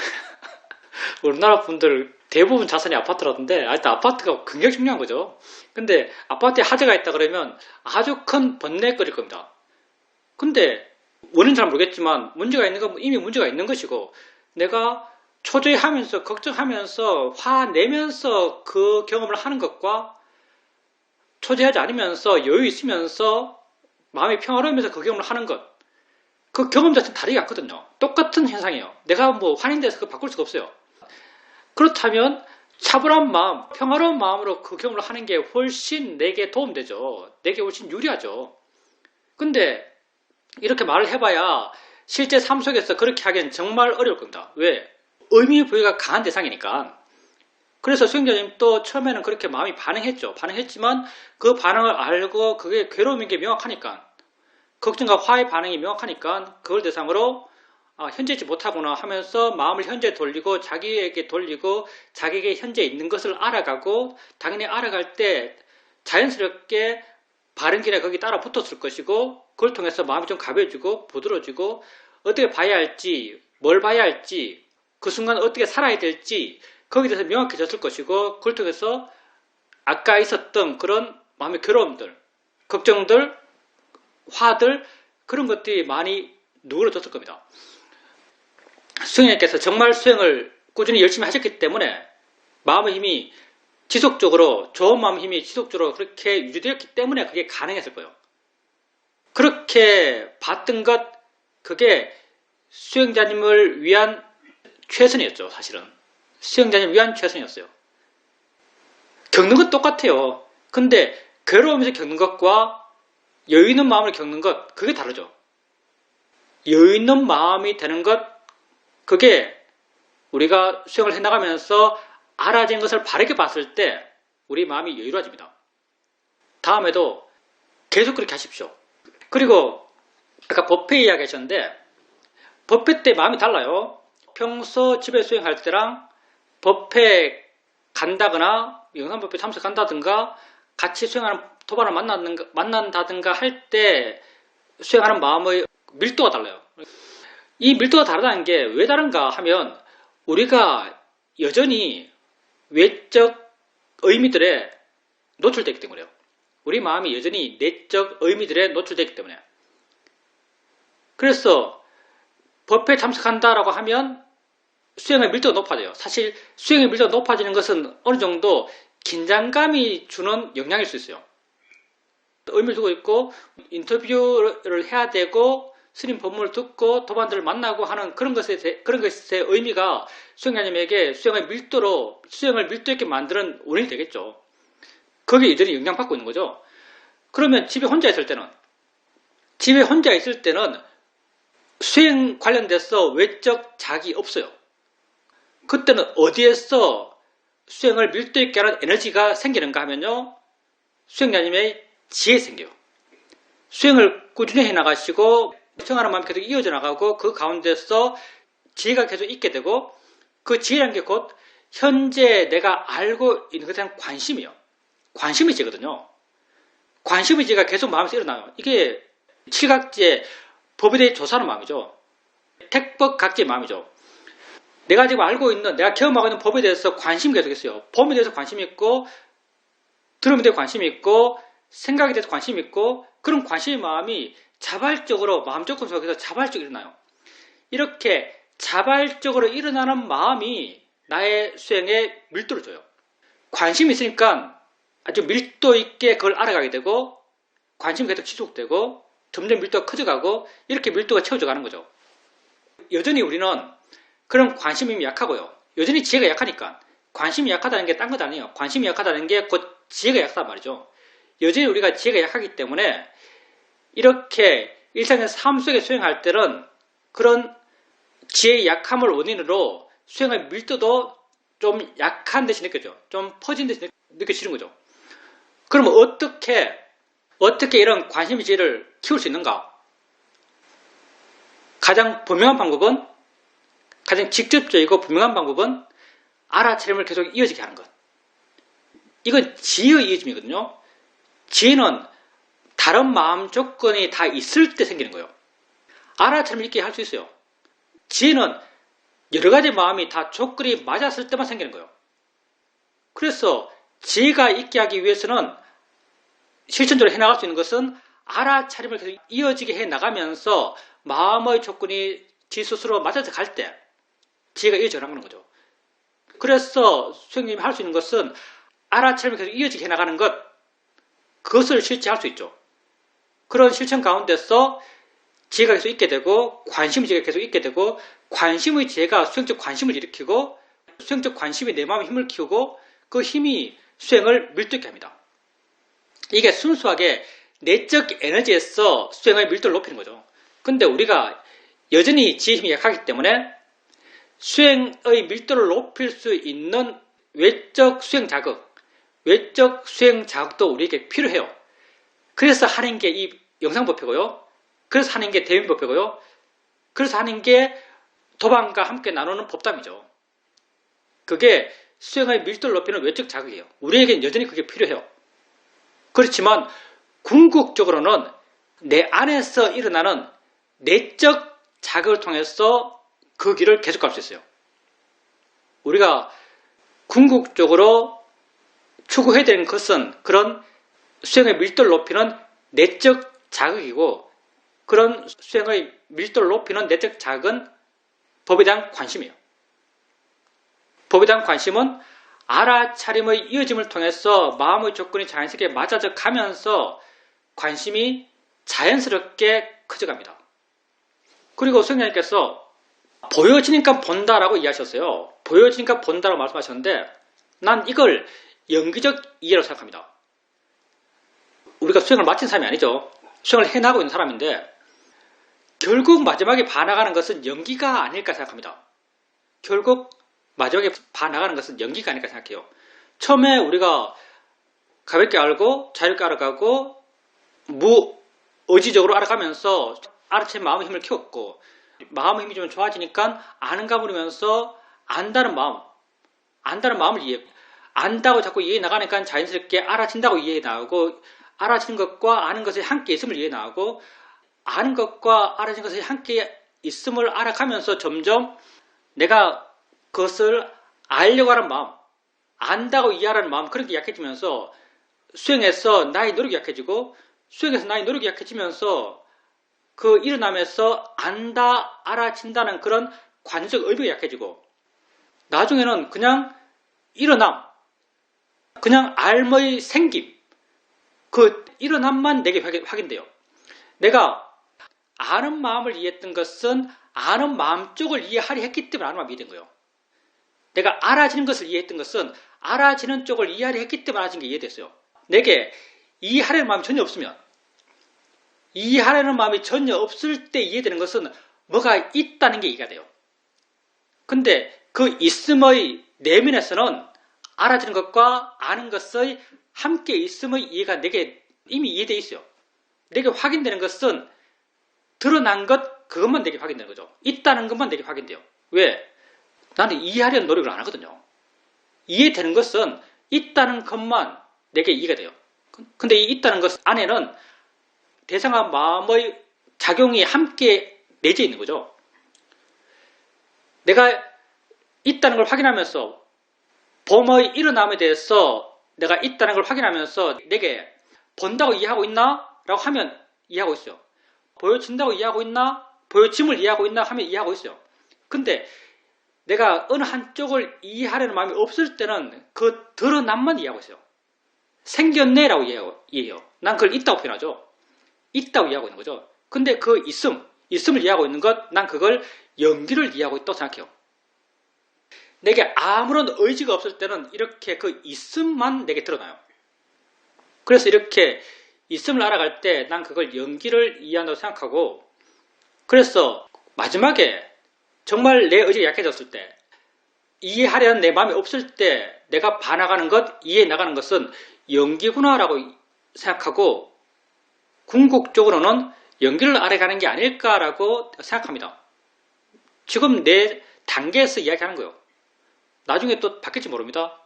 우리나라 분들 대부분 자산이 아파트라던데 하여튼 아파트가 굉장히 중요한 거죠. 근데 아파트에 화재가 있다 그러면 아주 큰 번뇌거릴 겁니다. 근데 원인은 잘 모르겠지만 문제가 있는 건 이미 문제가 있는 것이고 내가 초조해하면서 걱정하면서 화내면서 그 경험을 하는 것과 초조하지 않으면서 여유 있으면서 마음이 평화로우면서 그 경험을 하는 것, 그 경험 자체는 다르지 않거든요. 똑같은 현상이에요. 내가 뭐 화낸데서 그거 바꿀 수가 없어요. 그렇다면 차분한 마음, 평화로운 마음으로 그 경험을 하는 게 훨씬 내게 도움되죠. 내게 훨씬 유리하죠. 근데 이렇게 말을 해봐야 실제 삶 속에서 그렇게 하기엔 정말 어려울 겁니다. 왜? 의미 부여가 강한 대상이니까. 그래서 수행자님도 처음에는 그렇게 마음이 반응했죠. 반응했지만 그 반응을 알고 그게 괴로움인 게 명확하니까, 걱정과 화의 반응이 명확하니까 그걸 대상으로 현재 있지 못하구나 하면서 마음을 현재 돌리고 자기에게 돌리고 자기에게 현재 있는 것을 알아가고, 당연히 알아갈 때 자연스럽게 바른 길에 거기 따라 붙었을 것이고, 그걸 통해서 마음이 좀 가벼워지고 부드러워지고 어떻게 봐야 할지, 뭘 봐야 할지, 그 순간 어떻게 살아야 될지 거기에 대해서 명확해졌을 것이고, 그걸 통해서 아까 있었던 그런 마음의 괴로움들, 걱정들, 화들, 그런 것들이 많이 누그러졌을 겁니다. 수행자님께서 정말 수행을 꾸준히 열심히 하셨기 때문에 마음의 힘이 지속적으로, 좋은 마음의 힘이 지속적으로 그렇게 유지되었기 때문에 그게 가능했을 거예요. 그렇게 봤던 것, 그게 수행자님을 위한 최선이었죠. 사실은 수행자님을 위한 최선이었어요. 겪는 건 똑같아요. 근데 괴로우면서 겪는 것과 여유 있는 마음을 겪는 것, 그게 다르죠. 여유 있는 마음이 되는 것, 그게 우리가 수행을 해나가면서 알아진 것을 바르게 봤을 때 우리 마음이 여유로워집니다. 다음에도 계속 그렇게 하십시오. 그리고 아까 법회 이야기 하셨는데, 법회 때 마음이 달라요. 평소 집에 수행할 때랑 법회 간다거나 영상법회 참석한다든가 같이 수행하는 도반을 만난다든가 할 때 수행하는 마음의 밀도가 달라요. 이 밀도가 다르다는 게 왜 다른가 하면, 우리가 여전히 외적 의미들에 노출되기 때문에요. 우리 마음이 여전히 내적 의미들에 노출되기 때문에. 그래서 법회에 참석한다라고 하면 수행의 밀도가 높아져요. 사실 수행의 밀도가 높아지는 것은 어느 정도 긴장감이 주는 영향일 수 있어요. 의미를 두고 있고 인터뷰를 해야 되고 스님 법문을 듣고 도반들을 만나고 하는 그런 것의 의미가 수행자님에게 수행을 밀도 있게 만드는 원인이 되겠죠. 거기에 여전히 영향받고 있는 거죠. 그러면 집에 혼자 있을 때는 수행 관련돼서 외적 자기 없어요. 그때는 어디에서 수행을 밀도 있게 하는 에너지가 생기는가 하면요. 수행자님의 지혜 생겨요. 수행을 꾸준히 해나가시고 수행하는 마음이 계속 이어져 나가고 그 가운데서 지혜가 계속 있게 되고 그 지혜라는 게 곧 현재 내가 알고 있는 것에 대한 관심이에요. 관심의 지혜거든요. 관심의 지혜가 계속 마음에서 일어나요. 이게 칠각지의 법에 대해 조사하는 마음이죠. 택법각지의 마음이죠. 내가 지금 알고 있는, 내가 경험하고 있는 법에 대해서 관심이 계속 있어요. 법에 대해서 관심이 있고, 들음에 대해 관심이 있고, 생각에 대해서 관심이 있고, 그런 관심의 마음이 자발적으로, 마음 조건 속에서 자발적으로 일어나요. 이렇게 자발적으로 일어나는 마음이 나의 수행에 밀도를 줘요. 관심이 있으니까 아주 밀도 있게 그걸 알아가게 되고, 관심이 계속 지속되고, 점점 밀도가 커져가고, 이렇게 밀도가 채워져 가는 거죠. 여전히 우리는 그런 관심이 약하고요. 여전히 지혜가 약하니까. 관심이 약하다는 게 딴 것 아니에요. 관심이 약하다는 게 곧 지혜가 약하단 말이죠. 여전히 우리가 지혜가 약하기 때문에 이렇게 일상의 삶 속에 수행할 때는 그런 지혜의 약함을 원인으로 수행의 밀도도 좀 약한 듯이 느껴져. 좀 퍼진 듯이 느껴지는 거죠. 그러면 어떻게 이런 관심의 지혜를 키울 수 있는가? 가장 분명한 방법은, 가장 직접적이고 분명한 방법은 알아차림을 계속 이어지게 하는 것. 이건 지혜의 이어짐이거든요. 지혜는 다른 마음 조건이 다 있을 때 생기는 거예요. 알아차림을 있게 할 수 있어요. 지혜는 여러 가지 마음이 다 조건이 맞았을 때만 생기는 거예요. 그래서 지혜가 있게 하기 위해서는 실천적으로 해나갈 수 있는 것은 알아차림을 계속 이어지게 해나가면서 마음의 조건이 지 스스로 맞아서 갈 때 지혜가 이어져 나가는 거죠. 그래서 수행님이 할 수 있는 것은 알아차림을 계속 이어지게 해나가는 것, 그것을 실체할 수 있죠. 그런 실천 가운데서 지혜가 계속 있게 되고 관심의 지혜가 계속 있게 되고 관심의 지혜가 수행적 관심을 일으키고 수행적 관심이 내 마음의 힘을 키우고 그 힘이 수행을 밀도 있게 합니다. 이게 순수하게 내적 에너지에서 수행의 밀도를 높이는 거죠. 근데 우리가 여전히 지혜 힘이 약하기 때문에 수행의 밀도를 높일 수 있는 외적 수행 자극도 우리에게 필요해요. 그래서 하는 게 이 영상법회고요. 그래서 하는 게 대면법회고요. 그래서 하는 게 도반과 함께 나누는 법담이죠. 그게 수행의 밀도를 높이는 외적 자극이에요. 우리에겐 여전히 그게 필요해요. 그렇지만 궁극적으로는 내 안에서 일어나는 내적 자극을 통해서 그 길을 계속 갈 수 있어요. 우리가 궁극적으로 추구해야 되는 것은 그런 수행의 밀도를 높이는 내적 자극이고 그런 수행의 밀도를 높이는 내적 자극은 법에 대한 관심이에요. 법에 대한 관심은 알아차림의 이어짐을 통해서 마음의 조건이 자연스럽게 맞아져 가면서 관심이 자연스럽게 커져갑니다. 그리고 수행자님께서 보여지니까 본다라고 이해하셨어요. 보여지니까 본다라고 말씀하셨는데 난 이걸 연기적 이해로 생각합니다. 우리가 수행을 마친 사람이 아니죠. 수행을 해나가고 있는 사람인데 결국 마지막에 반나가는 것은 연기가 아닐까 생각합니다. 결국 마지막에 반나가는 것은 연기가 아닐까 생각해요. 처음에 우리가 가볍게 알고 자유롭게 알아가고 무의지적으로 알아가면서 알아채 마음의 힘을 키웠고 마음의 힘이 좀 좋아지니까 아는가 부리면서 안다는 마음을 이해했고 안다고 자꾸 이해해 나가니까 자연스럽게 알아진다고 이해해 나가고 알아지는 것과 아는 것이 함께 있음을 이해해 나가고 아는 것과 알아지는 것이 함께 있음을 알아가면서 점점 내가 그것을 알려고 하는 마음, 안다고 이해하라는 마음 그런 게 약해지면서 수행해서 나의 노력이 약해지고 수행해서 나의 노력이 약해지면서 그 일어나면서 안다, 알아진다는 그런 관적 의식이 약해지고 나중에는 그냥 일어남, 그냥 알의 생김, 그 일어남만 내게 확인돼요. 내가 아는 마음을 이해했던 것은 아는 마음 쪽을 이해하려 했기 때문에 아는 마음이 이해된 거예요. 내가 알아지는 것을 이해했던 것은 알아지는 쪽을 이해하려 했기 때문에 알아진 게 이해됐어요. 내게 이해하려는 마음이 전혀 없으면, 이해하려는 마음이 전혀 없을 때 이해되는 것은 뭐가 있다는 게 이해가 돼요. 근데 그 있음의 내면에서는 알아지는 것과 아는 것의 함께 있음의 이해가 내게 이미 이해되어 있어요. 내게 확인되는 것은 드러난 것, 그것만 내게 확인되는 거죠. 있다는 것만 내게 확인돼요. 왜? 나는 이해하려는 노력을 안 하거든요. 이해되는 것은 있다는 것만 내게 이해가 돼요. 근데 이 있다는 것 안에는 대상과 마음의 작용이 함께 내재 있는 거죠. 내가 있다는 걸 확인하면서 범의 일어남에 대해서 내가 있다는 걸 확인하면서 내게 본다고 이해하고 있나? 라고 하면 이해하고 있어요. 보여진다고 이해하고 있나? 보여짐을 이해하고 있나? 하면 이해하고 있어요. 근데 내가 어느 한쪽을 이해하려는 마음이 없을 때는 그 드러남만 이해하고 있어요. 생겼네라고 이해해요. 난 그걸 있다고 표현하죠. 있다고 이해하고 있는 거죠. 근데 그 있음을 이해하고 있는 것, 난 그걸 연기를 이해하고 있다고 생각해요. 내게 아무런 의지가 없을 때는 이렇게 그 있음만 내게 드러나요. 그래서 이렇게 있음을 알아갈 때 난 그걸 연기를 이해한다고 생각하고, 그래서 마지막에 정말 내 의지가 약해졌을 때, 이해하려는 내 마음이 없을 때 내가 반항하는 것, 이해해 나가는 것은 연기구나라고 생각하고, 궁극적으로는 연기를 알아가는 게 아닐까라고 생각합니다. 지금 내 단계에서 이야기하는 거예요. 나중에 또 바뀔지 모릅니다.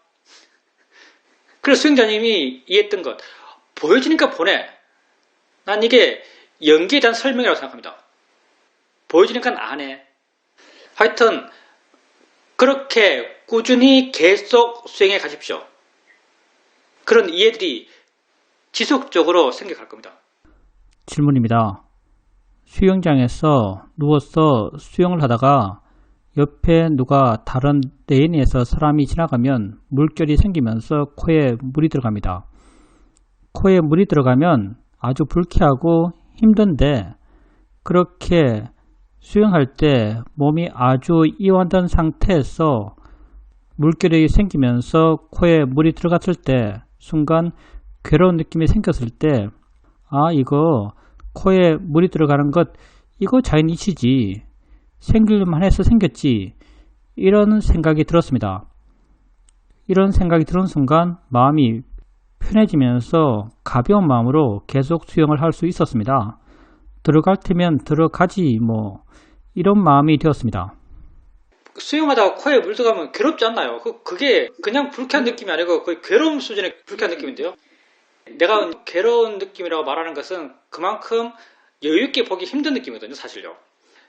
그래서 수행자님이 이해했던 것, 보여지니까 보내. 난 이게 연기에 대한 설명이라고 생각합니다. 보여지니까 안 해. 하여튼 그렇게 꾸준히 계속 수행해 가십시오. 그런 이해들이 지속적으로 생겨갈 겁니다. 질문입니다. 수영장에서 누워서 수영을 하다가 옆에 누가 다른 레인에서 사람이 지나가면 물결이 생기면서 코에 물이 들어갑니다. 코에 물이 들어가면 아주 불쾌하고 힘든데, 그렇게 수영할 때 몸이 아주 이완된 상태에서 물결이 생기면서 코에 물이 들어갔을 때 순간 괴로운 느낌이 생겼을 때, 아, 이거 코에 물이 들어가는 것, 이거 자연이치지, 생길만 해서 생겼지, 이런 생각이 들었습니다. 이런 생각이 드는 순간 마음이 편해지면서 가벼운 마음으로 계속 수영을 할 수 있었습니다. 들어갈 테면 들어가지 뭐, 이런 마음이 되었습니다. 수영하다가 코에 물 들어가면 괴롭지 않나요? 그게 그냥 불쾌한 느낌이 아니고 거의 괴로움 수준의 불쾌한 느낌인데요. 내가 괴로운 느낌이라고 말하는 것은 그만큼 여유있게 보기 힘든 느낌이거든요, 사실요.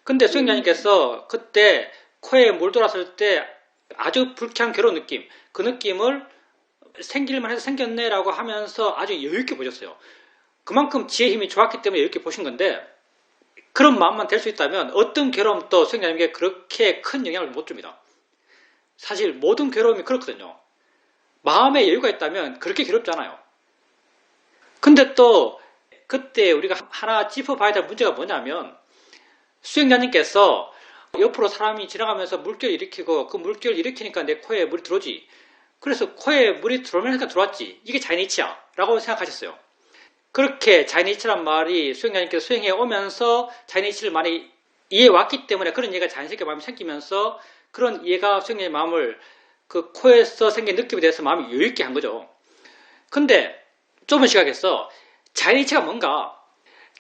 근데 수행자님께서 그때 코에 물 들어왔을 때 아주 불쾌한 괴로운 느낌, 그 느낌을 생길만 해서 생겼네 라고 하면서 아주 여유있게 보셨어요. 그만큼 지혜 힘이 좋았기 때문에 여유있게 보신 건데, 그런 마음만 될 수 있다면 어떤 괴로움도 수행자님에게 그렇게 큰 영향을 못 줍니다. 사실 모든 괴로움이 그렇거든요. 마음에 여유가 있다면 그렇게 괴롭지 않아요. 근데 또 그때 우리가 하나 짚어봐야 될 문제가 뭐냐면, 수행자님께서 옆으로 사람이 지나가면서 물결을 일으키고 그 물결을 일으키니까 내 코에 물이 들어오지, 그래서 코에 물이 들어오니까 들어왔지, 이게 자연이치야 라고 생각하셨어요. 그렇게 자연이치란 말이 수행자님께서 수행해 오면서 자연이치를 많이 이해해왔기 때문에 그런 이해가 자연스럽게 마음이 생기면서 그런 이해가 수행자의 마음을 그 코에서 생긴 느낌에 대해서 마음이 여유있게 한 거죠. 근데 좁은 시각에서 자연이치가 뭔가,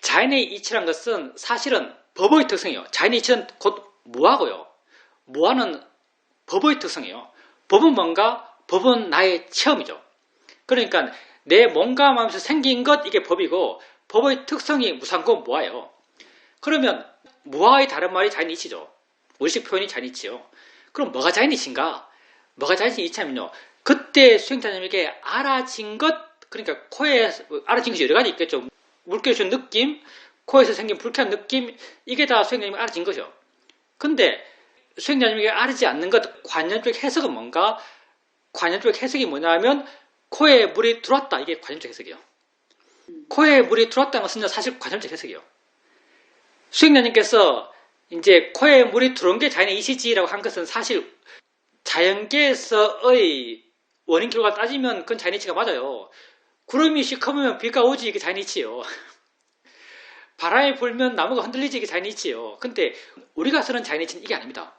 자연의 이치란 것은 사실은 법의 특성이에요. 자연의 이치는 곧 무하고요. 무하는 법의 특성이에요. 법은 뭔가? 법은 나의 체험이죠. 그러니까 내 몸과 마음에서 생긴 것, 이게 법이고, 법의 특성이 무상고 무하예요. 그러면 무하의 다른 말이 자연이치죠. 우리식 표현이 자연이치요. 그럼 뭐가 자연이치인가? 뭐가 자연이치냐면요, 그때 수행자님에게 알아진 것, 그러니까 코에 알아진 것이 여러 가지 있겠죠. 물결이 준 느낌, 코에서 생긴 불쾌한 느낌, 이게 다 수행자님이 알아진 거죠. 근데 수행자님에게 알아지지 않는 것, 관념적 해석은 뭔가? 관념적 해석이 뭐냐면 코에 물이 들어왔다. 이게 관념적 해석이에요. 코에 물이 들어왔다는 것은 사실 관념적 해석이에요. 수행자님께서 이제 코에 물이 들어온 게 자연의 이시지라고 한 것은 사실 자연계에서의 원인 결과 따지면 그건 자연의 이치가 맞아요. 구름이 시커매면 비가 오지, 이게 자연의 이치예요. 바람이 불면 나무가 흔들리지, 이게 자연의 이치예요. 근데 우리가 쓰는 자연의 이치는 이게 아닙니다.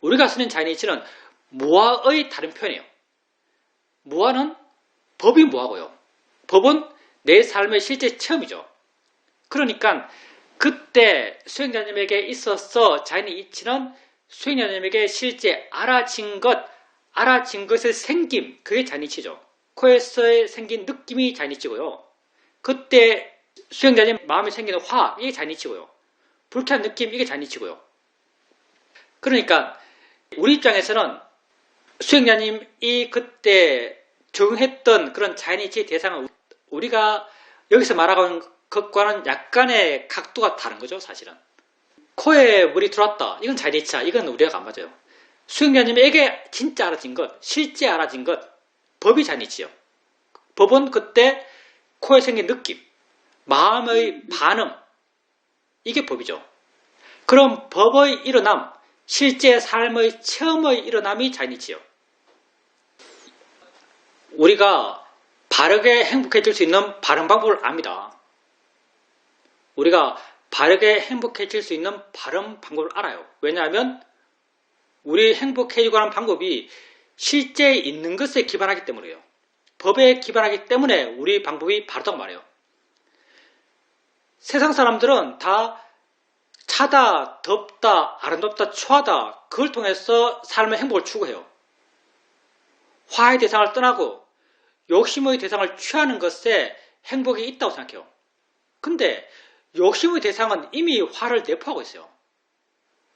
우리가 쓰는 자연의 이치는 무아의 다른 표현이에요. 무아는 법이 무아고요. 법은 내 삶의 실제 체험이죠. 그러니까 그때 수행자님에게 있어서 자연의 이치는 수행자님에게 실제 알아진 것의 생김, 그게 자연의 이치죠. 코에서 생긴 느낌이 자연의 이치고요. 그때 수행자님 마음에 생기는 화, 이게 자연의 이치고요. 불쾌한 느낌, 이게 자연의 이치고요. 그러니까 우리 입장에서는 수행자님이 그때 적응했던 그런 자연의 이치의 대상은 우리가 여기서 말하는 것과는 약간의 각도가 다른 거죠, 사실은. 코에 물이 들어왔다. 이건 자연의 이치야. 이건 우리가 안 맞아요. 수행자님에게 진짜 알아진 것, 실제 알아진 것, 법이 자연의 이치요. 법은 그때 코에 생긴 느낌, 마음의 반응, 이게 법이죠. 그럼 법의 일어남, 실제 삶의 체험의 일어남이 자연의 이치요. 우리가 바르게 행복해질 수 있는 바른 방법을 압니다. 우리가 바르게 행복해질 수 있는 바른 방법을 알아요. 왜냐하면 우리 행복해지고 하는 방법이 실제 있는 것에 기반하기 때문이에요. 법에 기반하기 때문에 우리 방법이 바르다고 말해요. 세상 사람들은 다 차다, 덥다, 아름답다, 추하다, 그걸 통해서 삶의 행복을 추구해요. 화의 대상을 떠나고 욕심의 대상을 취하는 것에 행복이 있다고 생각해요. 근데 욕심의 대상은 이미 화를 내포하고 있어요.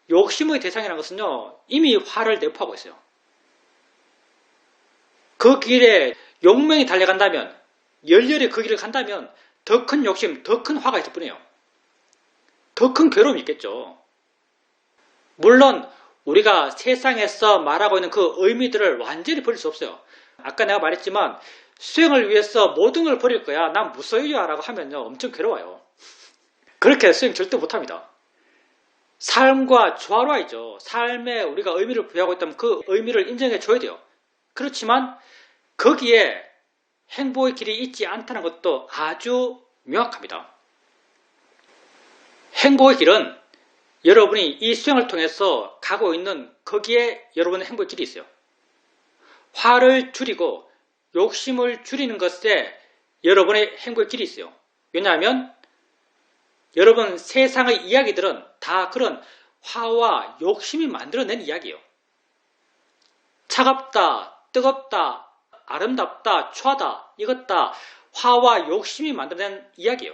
욕심의 대상이라는 것은요, 이미 화를 내포하고 있어요. 그 길에 용맹이 달려간다면, 열렬히 그 길을 간다면 더 큰 욕심, 더 큰 화가 있을 뿐이에요. 더 큰 괴로움이 있겠죠. 물론 우리가 세상에서 말하고 있는 그 의미들을 완전히 버릴 수 없어요. 아까 내가 말했지만 수행을 위해서 모든 걸 버릴 거야. 난 무서워요 라고 하면요, 엄청 괴로워요. 그렇게 수행 절대 못합니다. 삶과 조화로워야죠. 삶에 우리가 의미를 부여하고 있다면 그 의미를 인정해 줘야 돼요. 그렇지만 거기에 행복의 길이 있지 않다는 것도 아주 명확합니다. 행복의 길은 여러분이 이 수행을 통해서 가고 있는 거기에 여러분의 행복의 길이 있어요. 화를 줄이고 욕심을 줄이는 것에 여러분의 행복의 길이 있어요. 왜냐하면 여러분 세상의 이야기들은 다 그런 화와 욕심이 만들어낸 이야기예요. 차갑다, 뜨겁다, 아름답다, 추하다, 이것 다 화와 욕심이 만들어낸 이야기예요.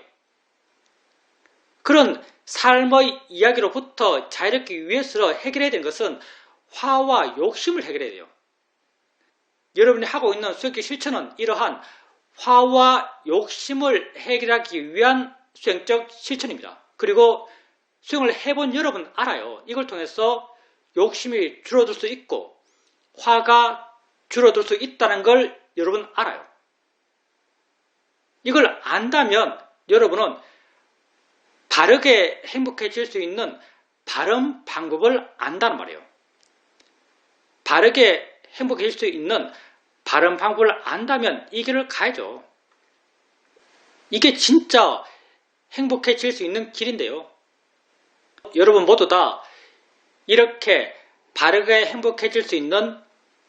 그런 삶의 이야기로부터 자유롭기 위해서 해결해야 되는 것은 화와 욕심을 해결해야 돼요. 여러분이 하고 있는 수행적 실천은 이러한 화와 욕심을 해결하기 위한 수행적 실천입니다. 그리고 수행을 해본 여러분 알아요. 이걸 통해서 욕심이 줄어들 수 있고 화가 줄어들 수 있다는 걸 여러분 알아요. 이걸 안다면 여러분은 바르게 행복해질 수 있는 바른 방법을 안다는 말이에요. 바르게 행복해질 수 있는 바른 방법을 안다면 이 길을 가야죠. 이게 진짜 행복해질 수 있는 길인데요. 여러분 모두 다 이렇게 바르게 행복해질 수 있는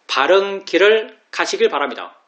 바른 길을 가시길 바랍니다.